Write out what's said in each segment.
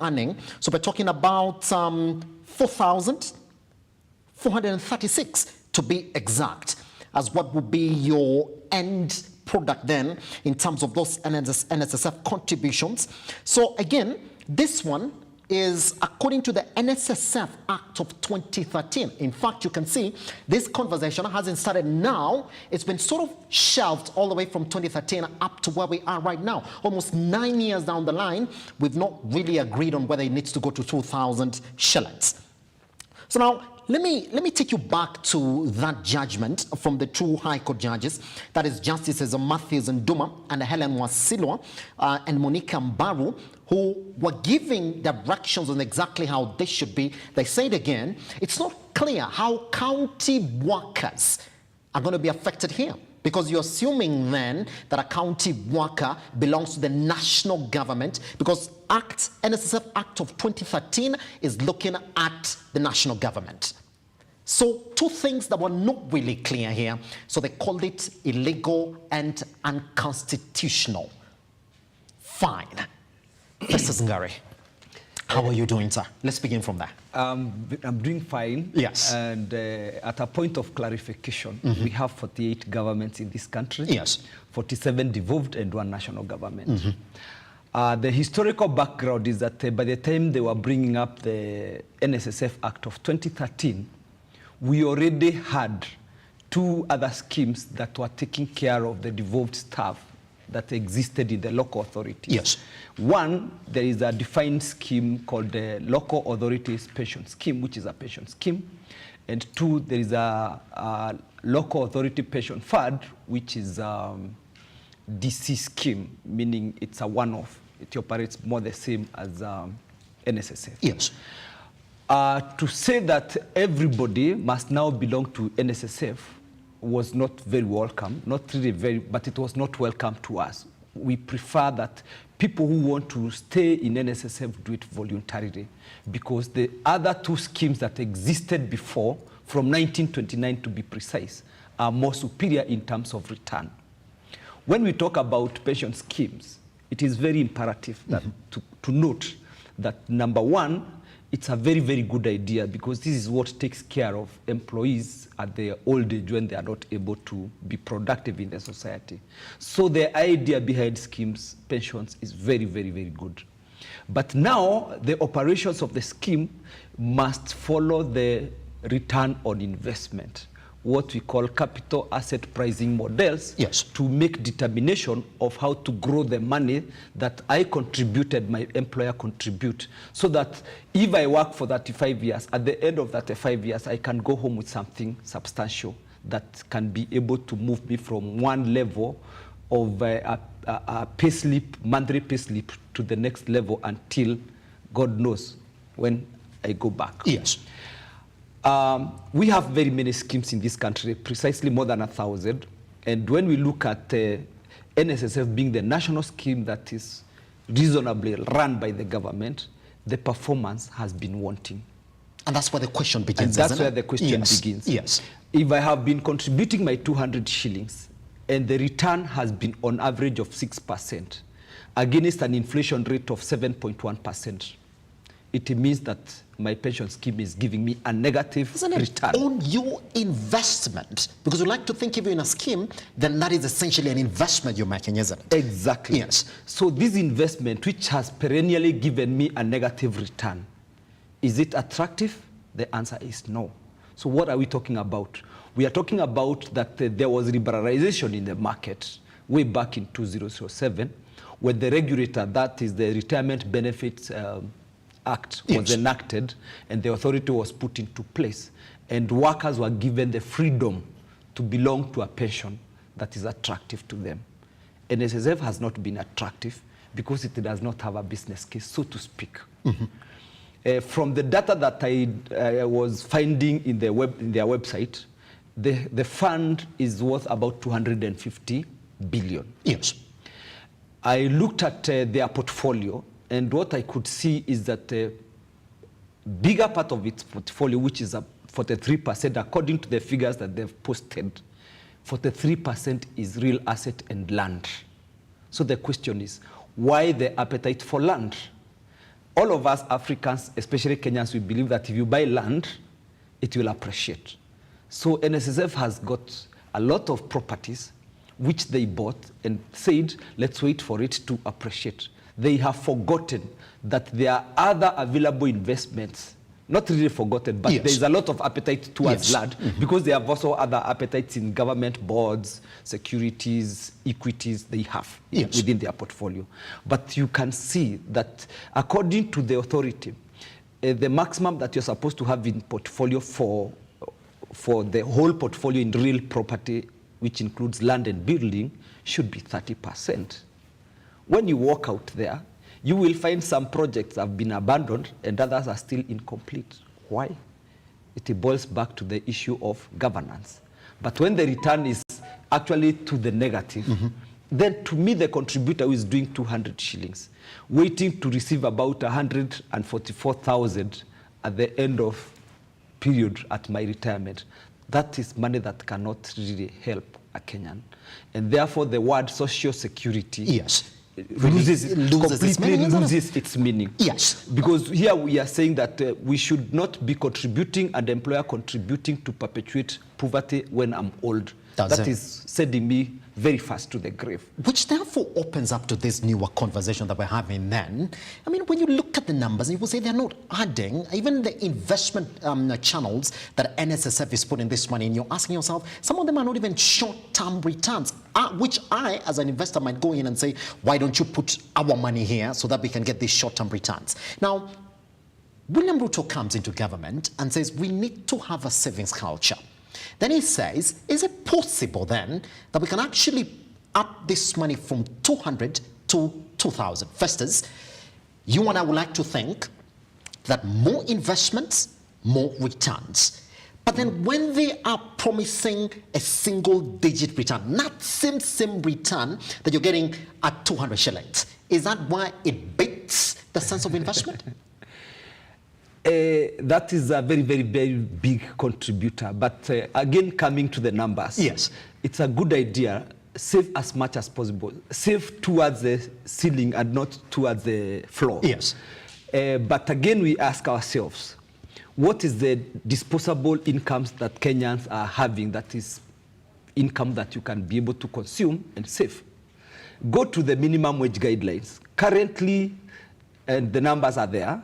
earning. So we're talking about 4,436 to be exact, as what would be your end product then in terms of those NSSF contributions. So again, this one is according to the NSSF Act of 2013. In fact, you can see this conversation hasn't started now. It's been sort of shelved all the way from 2013 up to where we are right now. Almost 9 years down the line, we've not really agreed on whether it needs to go to 2,000 shillings. So now, let me take you back to that judgment from the two High Court judges, that is Justices Matthews Nduma and Helen Wasilwa and Monica Mbaru, who were giving directions on exactly how this should be. They said again, it's not clear how county workers are going to be affected here, because you're assuming then that a county worker belongs to the national government, because NSSF Act of 2013 is looking at the national government. So two things that were not really clear here. So they called it illegal and unconstitutional. Fine. Festus Ngari, how are you doing, sir? Let's begin from there. I'm doing fine. Yes. And at a point of clarification, we have 48 governments in this country. Yes. 47 devolved and 1 national government. The historical background is that by the time they were bringing up the NSSF Act of 2013, we already had 2 other schemes that were taking care of the devolved staff that existed in the local authorities. Yes. One, there is a defined scheme called the Local Authorities Pension Scheme, which is a pension scheme. And 2, there is a Local Authority Pension Fund, which is DC scheme, meaning it's a one-off. It operates more the same as NSSF. Yes. To say that everybody must now belong to NSSF was not very welcome, not really very, but it was not welcome to us. We prefer that people who want to stay in NSSF do it voluntarily, because the other 2 schemes that existed before, from 1929 to be precise, are more superior in terms of return. When we talk about pension schemes, it is very imperative that to note that, number 1, it's a very, very good idea, because this is what takes care of employees at their old age when they are not able to be productive in the society. So the idea behind schemes, pensions, is very, very, very good. But now the operations of the scheme must follow the return on investment, what we call capital asset pricing models, yes, to make determination of how to grow the money that I contributed, my employer contribute, so that if I work for 35 years, at the end of 35 years, I can go home with something substantial that can be able to move me from one level of a payslip, monthly payslip, to the next level until God knows when I go back. Yes. We have very many schemes in this country, precisely more than 1,000. And when we look at NSSF being the national scheme that is reasonably run by the government, the performance has been wanting. And that's where the question begins. And that's where the question begins. Yes. If I have been contributing my 200 shillings and the return has been on average of 6% against an inflation rate of 7.1%, it means that my pension scheme is giving me a negative return. On your investment, because you like to think if you're in a scheme, then that is essentially an investment you're making, isn't it? Exactly. Yes. So this investment, which has perennially given me a negative return, is it attractive? The answer is no. So what are we talking about? We are talking about that there was liberalization in the market way back in 2007, when the regulator, that is the Retirement Benefits Act, was enacted, and the authority was put into place, and workers were given the freedom to belong to a pension that is attractive to them. NSSF has not been attractive because it does not have a business case, so to speak. From the data that I was finding in their website, the fund is worth about 250 billion. Yes. I looked at their portfolio, and what I could see is that a bigger part of its portfolio, which is 43%, according to the figures that they've posted, 43% is real asset and land. So the question is, why the appetite for land? all of us Africans, especially Kenyans, we believe that if you buy land, it will appreciate. So NSSF has got a lot of properties which they bought and said, let's wait for it to appreciate. They have forgotten that there are other available investments. Not really forgotten, but there's a lot of appetite towards land because they have also other appetites in government boards, securities, equities they have within their portfolio. But you can see that according to the authority, the maximum that you're supposed to have in portfolio for the whole portfolio in real property, which includes land and building, should be 30%. When you walk out there, you will find some projects have been abandoned and others are still incomplete. Why? It boils back to the issue of governance. But when the return is actually to the negative, then to me the contributor who is doing 200 shillings, waiting to receive about 144,000 at the end of period at my retirement, that is money that cannot really help a Kenyan. And therefore the word social security loses its meaning. Yes. Because here we are saying that we should not be contributing and the employer contributing to perpetuate poverty when I'm old. That is sending me very fast to the grave. Which therefore opens up to this newer conversation that we're having then. I mean, when you look at the numbers, you will say they're not adding, even the investment channels that NSSF is putting this money in, you're asking yourself, some of them are not even short-term returns, which I, as an investor, might go in and say, why don't you put our money here so that we can get these short-term returns? Now, William Ruto comes into government and says, we need to have a savings culture. Then he says, is it possible then that we can actually up this money from 200 to 2,000? Festus, you and I would like to think that more investments, more returns. But then when they are promising a single-digit return, not same return that you're getting at 200 shillings, is that why it beats the sense of investment? That is a very, very, very big contributor. But again, coming to the numbers, it's a good idea. Save as much as possible. Save towards the ceiling and not towards the floor. But again, we ask ourselves, what is the disposable incomes that Kenyans are having that is income that you can be able to consume and save? Go to the minimum wage guidelines. Currently, and the numbers are there,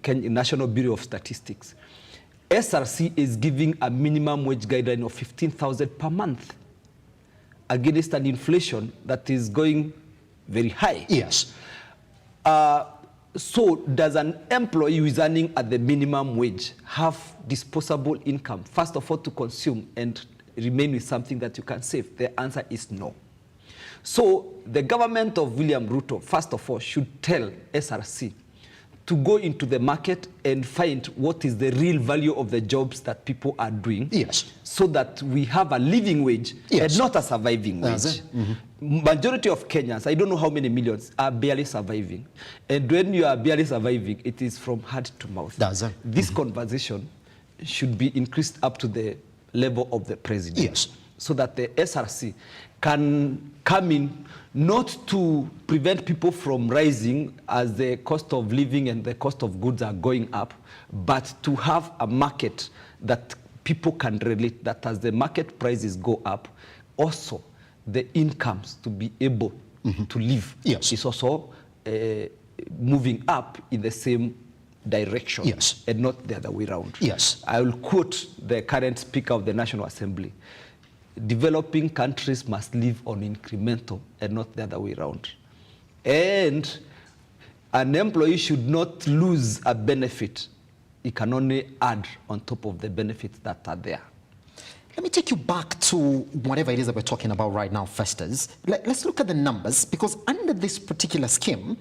National Bureau of Statistics, SRC is giving a minimum wage guideline of 15,000 per month against an inflation that is going very high. So does an employee who is earning at the minimum wage have disposable income, first of all, to consume and remain with something that you can save? The answer is no. So the government of William Ruto, first of all, should tell SRC to go into the market and find what is the real value of the jobs that people are doing, so that we have a living wage and not a surviving wage. Majority of Kenyans, I don't know how many millions, are barely surviving. And when you are barely surviving, it is from hand to mouth. This conversation should be increased up to the level of the president, so that the SRC can come in, not to prevent people from rising as the cost of living and the cost of goods are going up, but to have a market that people can relate, that as the market prices go up, also the incomes to be able to live is also moving up in the same direction and not the other way around. I will quote the current Speaker of the National Assembly: developing countries must live on incremental and not the other way around. And an employee should not lose a benefit. He can only add on top of the benefits that are there. Let me take you back to whatever it is that we're talking about right now, Festus. Let's look at the numbers, because under this particular scheme,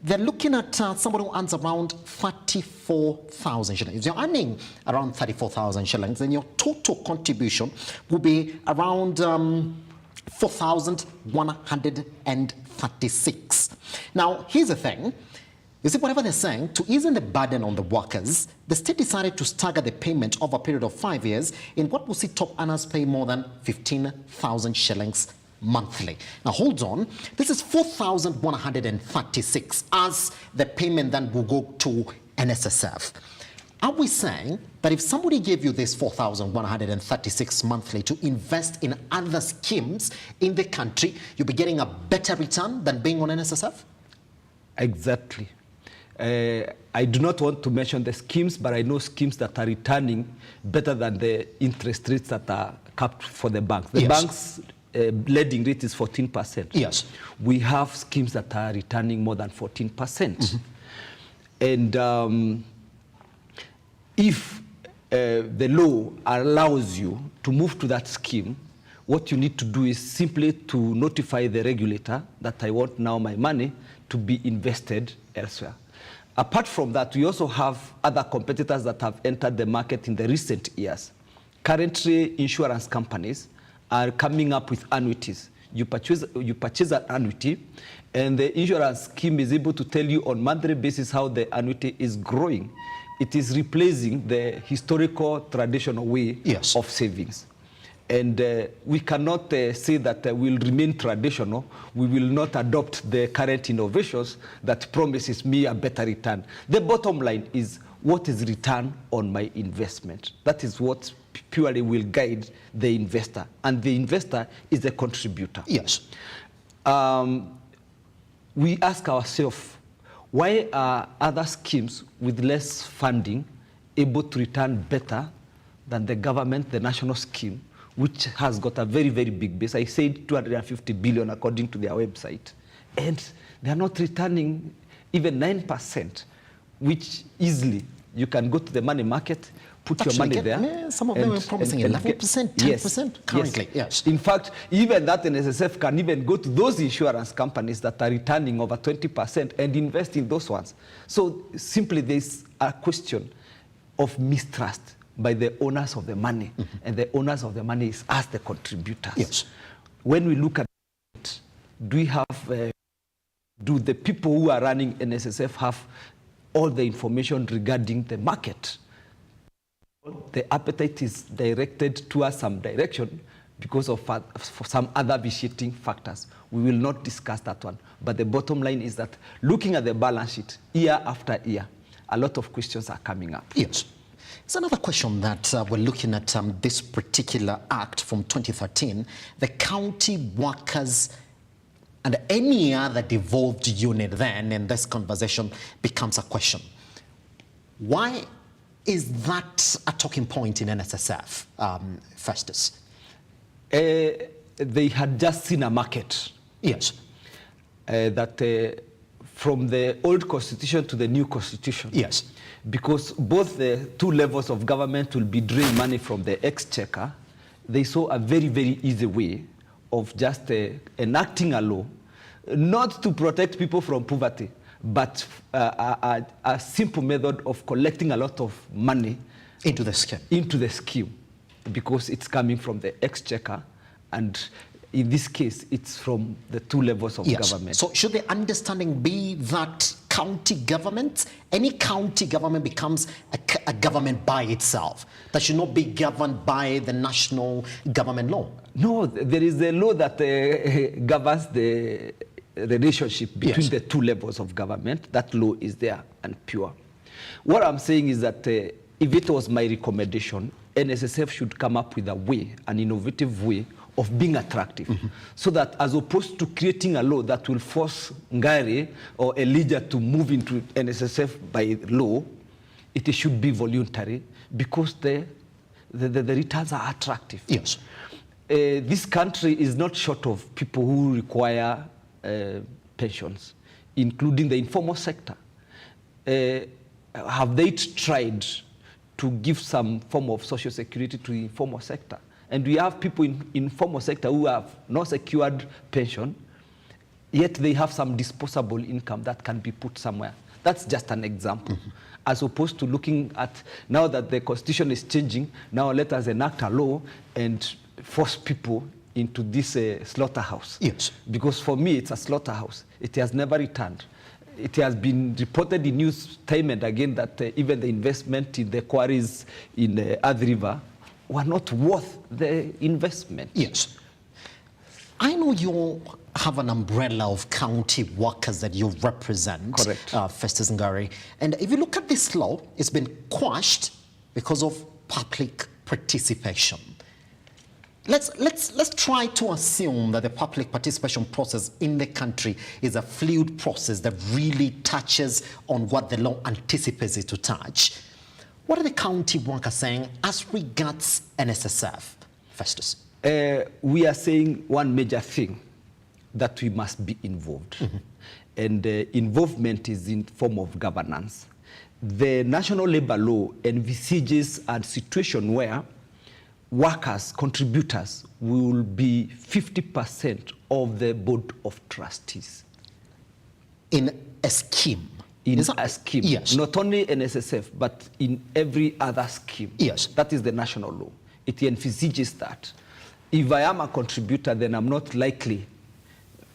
they're looking at somebody who earns around 34,000 shillings. If you're earning around 34,000 shillings, then your total contribution will be around 4,136. Now, here's the thing. You see, whatever they're saying, to ease the burden on the workers, the state decided to stagger the payment over a period of 5 years in what will see top earners pay more than 15,000 shillings monthly. Now hold on, this is 4,136 as the payment then will go to NSSF. Are we saying that if somebody gave you this 4,136 monthly to invest in other schemes in the country, you'll be getting a better return than being on NSSF? Exactly. I do not want to mention the schemes, but I know schemes that are returning better than the interest rates that are capped for the banks. The banks' lending rate is 14%. Yes. We have schemes that are returning more than 14%. And if the law allows you to move to that scheme, what you need to do is simply to notify the regulator that I want now my money to be invested elsewhere. Apart from that, we also have other competitors that have entered the market in the recent years. Currently, insurance companies are coming up with annuities. You purchase an annuity, and the insurance scheme is able to tell you on monthly basis how the annuity is growing. It is replacing the historical, traditional way of savings. And we cannot say that we'll remain traditional. We will not adopt the current innovations that promises me a better return. The bottom line is, what is return on my investment? That is what purely will guide the investor. And the investor is the contributor. Yes. We ask ourselves, why are other schemes with less funding able to return better than the government, the national scheme, which has got a very, very big base? I said 250 billion according to their website. And they are not returning even 9%, which easily you can go to the money market, put your money there. Some of them are promising 11%, 10% currently. Yes. In fact, even that NSSF can even go to those insurance companies that are returning over 20% and invest in those ones. So simply there's a question of mistrust by the owners of the money. And the owners of the money is us, the contributors. Yes. When we look at it, do the people who are running NSSF have all the information regarding the market? The appetite is directed towards some direction because of for some other vitiating factors. We will not discuss that one. But the bottom line is that looking at the balance sheet year after year, a lot of questions are coming up. Yes. It's another question that we're looking at this particular act from 2013, the county workers and any other devolved unit then, and this conversation becomes a question. Why is that a talking point in NSSF, Festus? They had just seen a market. Yes. That from the old constitution to the new constitution. Yes. Because both the two levels of government will be drawing money from the exchequer, they saw a very, very easy way of just enacting a law, not to protect people from poverty, but a simple method of collecting a lot of money into the scheme. Into the scheme, because it's coming from the exchequer, and in this case, it's from the two levels of government. So should the understanding be that county government, any county government becomes a government by itself, that should not be governed by the national government law? No, there is a law that governs the relationship between the two levels of government. That law is there and pure. What I'm saying is that if it was my recommendation, NSSF should come up with a way, an innovative way of being attractive, so that as opposed to creating a law that will force Ngari or Elijah to move into NSSF by law, it should be voluntary, because the returns are attractive. Yes. This country is not short of people who require pensions, including the informal sector. Have they tried to give some form of social security to the informal sector? And we have people in informal sector who have no secured pension, yet they have some disposable income that can be put somewhere. That's just an example. As opposed to looking at, now that the constitution is changing, now let us enact a law and force people into this slaughterhouse. Yes. Because for me, it's a slaughterhouse. It has never returned. It has been reported in news time and again that even the investment in the quarries in the Athi River were not worth the investment. Yes. I know you have an umbrella of county workers that you represent. Correct. Festus Ngari. And if you look at this law, it's been quashed because of public participation. Let's try to assume that the public participation process in the country is a fluid process that really touches on what the law anticipates it to touch. What are the county workers saying as regards NSSF, Festus? We are saying one major thing, that we must be involved. Mm-hmm. And involvement is in form of governance. The national labor law envisages a situation where workers, contributors, will be 50% of the board of trustees. In a scheme? In a scheme. Yes. Not only NSSF, but in every other scheme. Yes. That is the national law. It envisages that. If I am a contributor, then I'm not likely,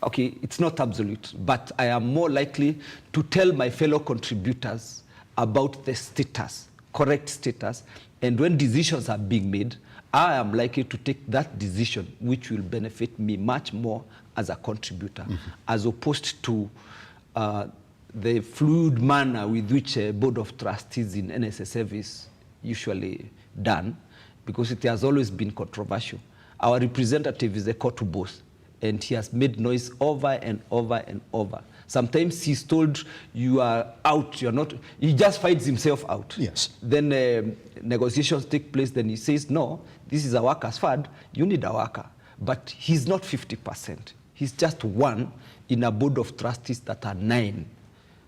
okay, it's not absolute, but I am more likely to tell my fellow contributors about the status, correct status, and when decisions are being made, I am likely to take that decision which will benefit me much more as a contributor, mm-hmm. as opposed to the fluid manner with which a board of trustees in NSSF is usually done, because it has always been controversial. Our representative is a court boss, and he has made noise over and over and over. Sometimes he's told, you are out, you're not, he just fights himself out. Yes. Then negotiations take place, then he says, no, this is a worker's fund, you need a worker. But he's not 50%. He's just one in a board of trustees that are 9.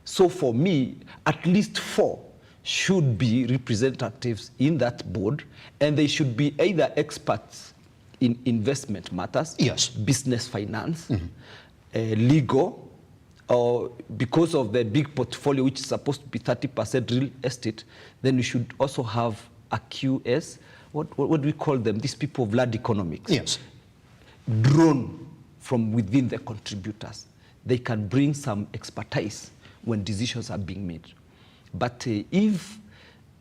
So for me, at least 4 should be representatives in that board, and they should be either experts in investment matters, yes. business finance, mm-hmm. Legal, or because of the big portfolio, which is supposed to be 30% real estate, then we should also have a QS, what do we call them? These people of land economics. Yes. Drawn from within the contributors. They can bring some expertise when decisions are being made. But if,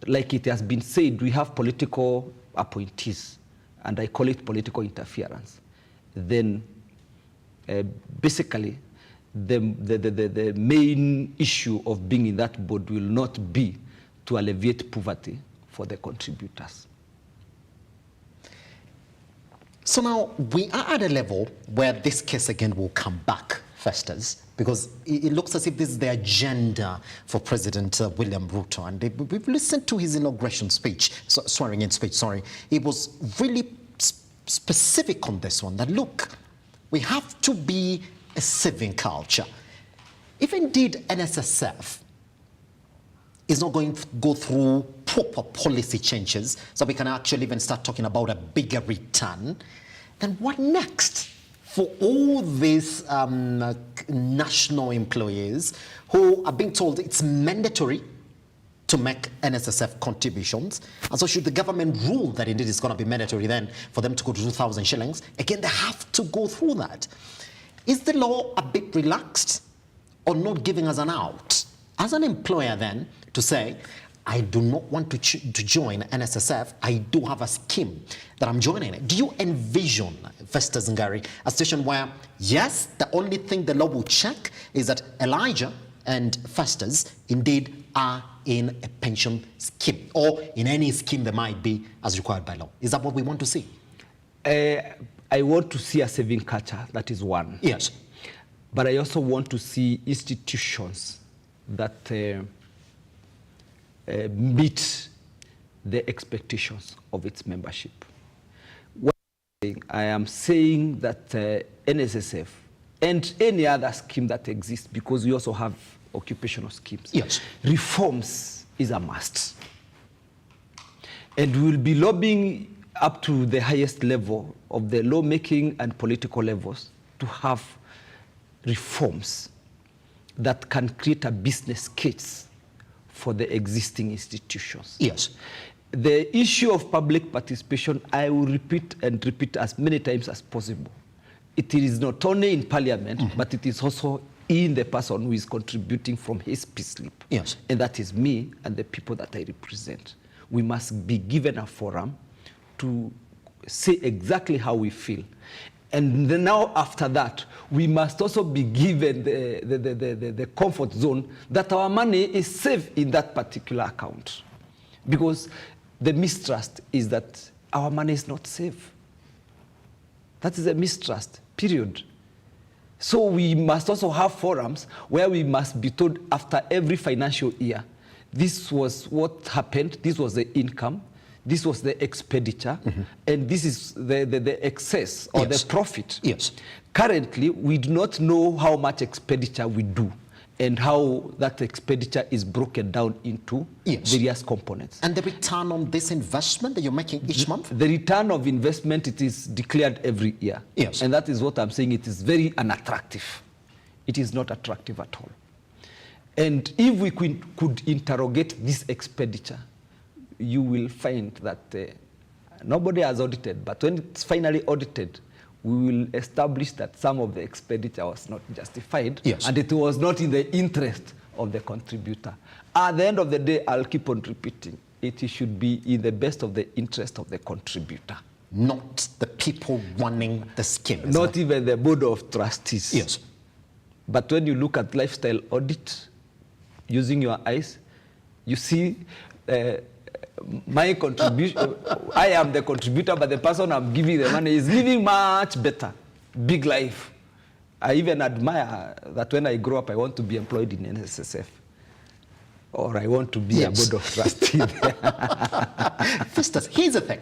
like it has been said, we have political appointees, and I call it political interference, then basically the main issue of being in that board will not be to alleviate poverty for the contributors. So now we are at a level where this case again will come back, Festus, because it looks as if this is the agenda for President William Ruto. And we've listened to his inauguration speech, swearing-in speech, sorry. It was really specific on this one, that look, we have to be a saving culture. If indeed NSSF is not going to go through proper policy changes, so we can actually even start talking about a bigger return, then what next for all these national employees who are being told it's mandatory to make NSSF contributions? And so should the government rule that indeed it's going to be mandatory then for them to go to 2,000 shillings, again, they have to go through that. Is the law a bit relaxed or not giving us an out as an employer then to say, I do not want to join NSSF, I do have a scheme that I'm joining it? Do you envision, Festus Ngari, a situation where, yes, the only thing the law will check is that Elijah and Festus indeed are in a pension scheme, or in any scheme there might be as required by law? Is that what we want to see? I want to see a saving culture, that is one. Yes. But I also want to see institutions that meet the expectations of its membership. I am saying that NSSF and any other scheme that exists, because we also have occupational schemes, yes, reforms is a must. And we will be lobbying up to the highest level of the lawmaking and political levels to have reforms that can create a business case for the existing institutions. Yes. The issue of public participation, I will repeat and repeat as many times as possible. It is not only in Parliament, mm-hmm. but it is also in the person who is contributing from his peace slip. Yes. And that is me and the people that I represent. We must be given a forum to say exactly how we feel. And then now after that, we must also be given the comfort zone that our money is safe in that particular account. Because the mistrust is that our money is not safe. That is a mistrust, period. So we must also have forums where we must be told after every financial year, this was what happened, this was the income, this was the expenditure, and this is the excess or the profit. Yes. Currently, we do not know how much expenditure we do and how that expenditure is broken down into various components. And the return on this investment that you're making each month? The return of investment, it is declared every year. Yes. And that is what I'm saying, it is very unattractive. It is not attractive at all. And if we could interrogate this expenditure, you will find that nobody has audited, but when it's finally audited, we will establish that some of the expenditure was not justified, and it was not in the interest of the contributor. At the end of the day, I'll keep on repeating, it should be in the best of the interest of the contributor. Not the people running the scheme. Not even the board of trustees. Yes. But when you look at lifestyle audit, using your eyes, you see my contribution, I am the contributor, but the person I'm giving the money is living much better, big life. I even admire that when I grow up, I want to be employed in NSSF. Or I want to be a board of trustees. Festus, here's the thing.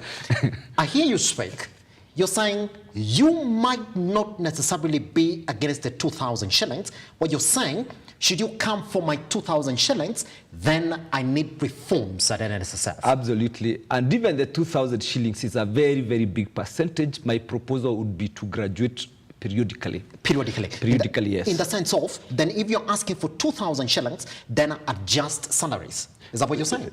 I hear you speak. You're saying you might not necessarily be against the 2,000 shillings. What you're saying, should you come for my 2,000 shillings, then I need reforms at NSSF. Absolutely. And even the 2,000 shillings is a very, very big percentage. My proposal would be to graduate periodically. Periodically, yes. In the sense of, then if you're asking for 2,000 shillings, then adjust salaries. Is that what you're saying?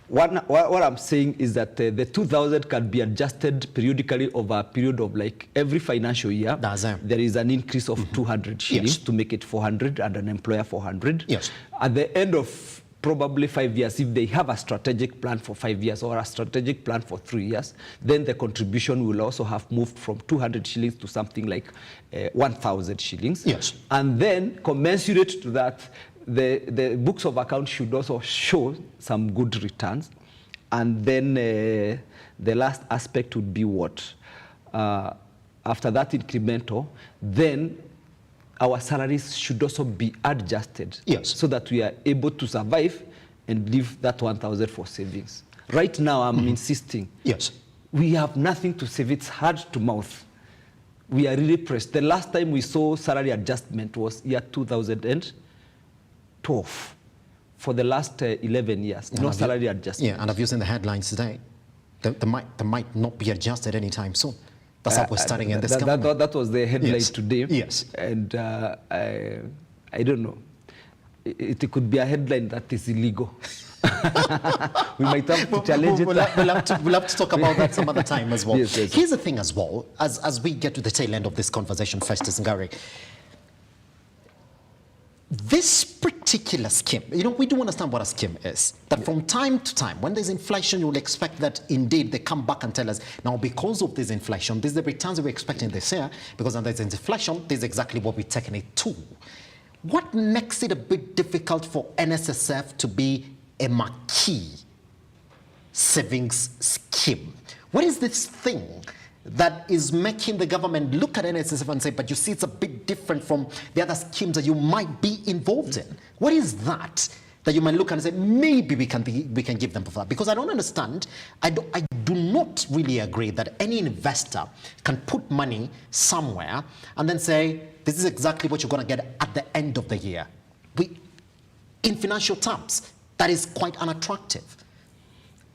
What I'm saying is that the 2,000 can be adjusted periodically over a period of like every financial year. There is an increase of 200 shillings to make it 400 and an employer 400. Yes. At the end of probably 5 years, if they have a strategic plan for 5 years or a strategic plan for 3 years, then the contribution will also have moved from 200 shillings to something like 1,000 shillings. Yes. And then commensurate to that, the books of accounts should also show some good returns. And then the last aspect would be what? After that incremental, then our salaries should also be adjusted so that we are able to survive and leave that 1,000 for savings. Right now, I'm insisting. Yes. We have nothing to save. It's hard to mouth. We are really pressed. The last time we saw salary adjustment was year 2012. For the last 11 years, no salary adjustment. Yeah, and I've used in the headlines today. They might not be adjusted anytime soon. That's how we're starting in this government. That was the headline today. Yes. And I don't know. It could be a headline that is illegal. We might have to challenge it. We'll have to talk about that some other time as well. Yes. Here's the thing as well, as we get to the tail end of this conversation, Festus Ngari. This particular scheme, we do understand what a scheme is. That from time to time, when there's inflation, you will expect that indeed they come back and tell us, now because of this inflation, these are the returns that we're expecting this year, because when there's inflation, this is exactly what we're taking it to. What makes it a bit difficult for NSSF to be a marquee savings scheme? What is this thing that is making the government look at NSSF and say, but you see, it's a bit different from the other schemes that you might be involved in? What is that you might look and say, maybe we can give them that? Because I don't understand. I do not really agree that any investor can put money somewhere and then say, this is exactly what you're going to get at the end of the year. In financial terms, that is quite unattractive.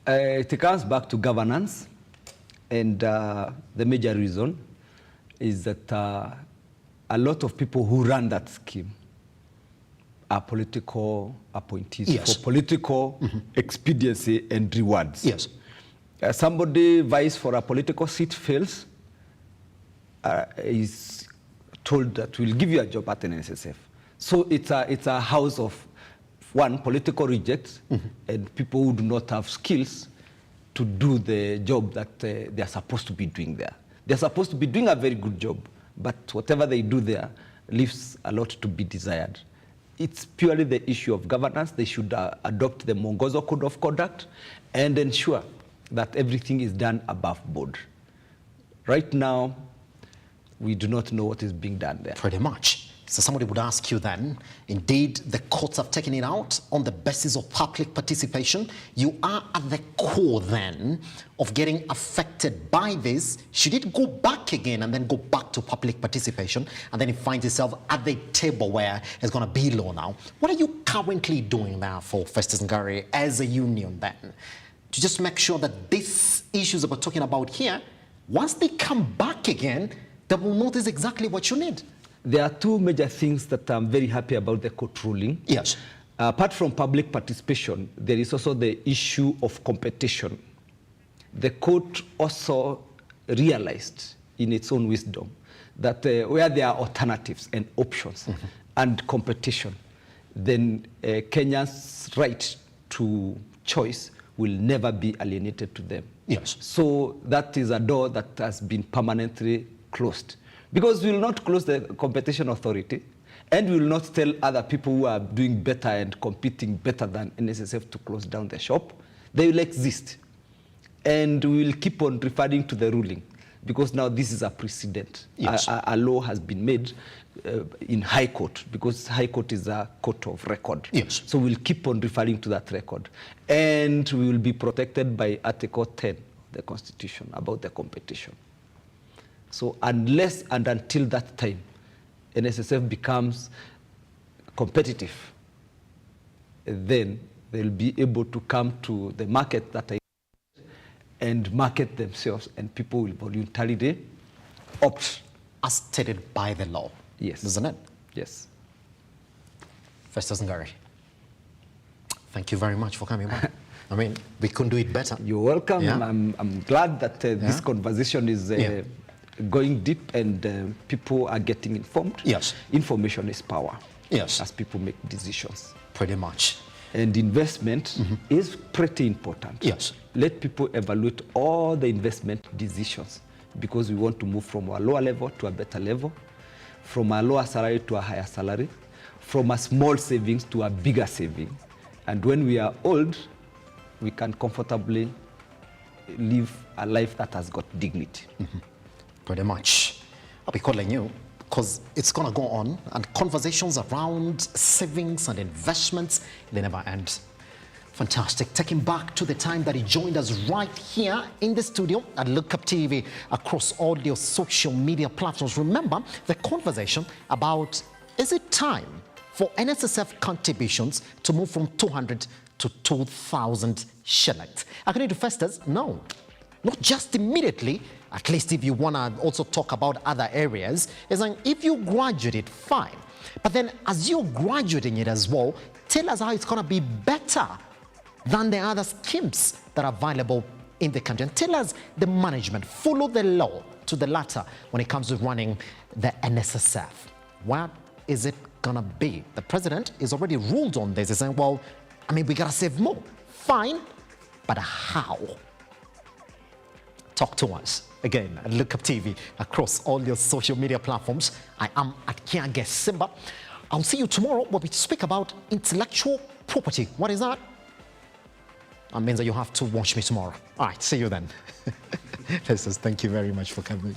It comes back to governance. And the major reason is that a lot of people who run that scheme are political appointees for political expediency and rewards. Yes. Somebody vies for a political seat, fails, is told that we'll give you a job at NSSF. So it's a house of, one, political rejects and people who do not have skills to do the job that they are supposed to be doing there. They're supposed to be doing a very good job, but whatever they do there leaves a lot to be desired. It's purely the issue of governance. They should adopt the Mwongozo Code of Conduct and ensure that everything is done above board. Right now, we do not know what is being done there. Pretty much. So somebody would ask you then, indeed, the courts have taken it out on the basis of public participation. You are at the core then of getting affected by this. Should it go back again and then go back to public participation, and then it finds itself at the table where it's going to be law now? What are you currently doing now for Festus Ngari as a union then, to just make sure that these issues that we're talking about here, once they come back again, they will notice exactly what you need? There are two major things that I'm very happy about the court ruling. Yes. Apart from public participation, there is also the issue of competition. The court also realized in its own wisdom that where there are alternatives and options and competition, then Kenya's right to choice will never be alienated to them. Yes. So that is a door that has been permanently closed. Because we will not close the competition authority, and we will not tell other people who are doing better and competing better than NSSF to close down the shop. They will exist. And we will keep on referring to the ruling, because now this is a precedent. Yes. A law has been made in High Court, because High Court is a court of record. Yes. So we'll keep on referring to that record. And we will be protected by Article 10 of the Constitution about the competition. So unless and until that time, NSSF becomes competitive, then they'll be able to come to the market that I and market themselves, and people will voluntarily opt. As stated by the law. Yes. Isn't it? Yes. Festus Ngari, thank you very much for coming back. I mean, we couldn't do it better. You're welcome. Yeah. I'm glad that this conversation is going deep, and people are getting informed. Yes. Information is power. Yes. As people make decisions. Pretty much. And investment is pretty important. Yes. Let people evaluate all the investment decisions, because we want to move from a lower level to a better level, from a lower salary to a higher salary, from a small savings to a bigger saving. And when we are old, we can comfortably live a life that has got dignity. Pretty much. I'll be calling you because it's going to go on, and conversations around savings and investments, they never end. Fantastic. Taking back to the time that he joined us right here in the studio at Look Up TV across all your social media platforms. Remember the conversation about, is it time for NSSF contributions to move from 200 to 2,000 shillings? According to Festus, no. Not just immediately, at least if you want to also talk about other areas. It's like, if you graduate, fine. But then as you're graduating it as well, tell us how it's going to be better than the other schemes that are available in the country. And tell us the management, follow the law to the latter when it comes to running the NSSF. What is it going to be? The president is already ruled on this. He's saying, well, I mean, we got to save more. Fine, but how? Talk to us. Again, at Look Up TV across all your social media platforms. I am at KIAGE SIMBA. I'll see you tomorrow where we speak about intellectual property. What is that? That means that you have to watch me tomorrow. All right, see you then. Festus, thank you very much for coming.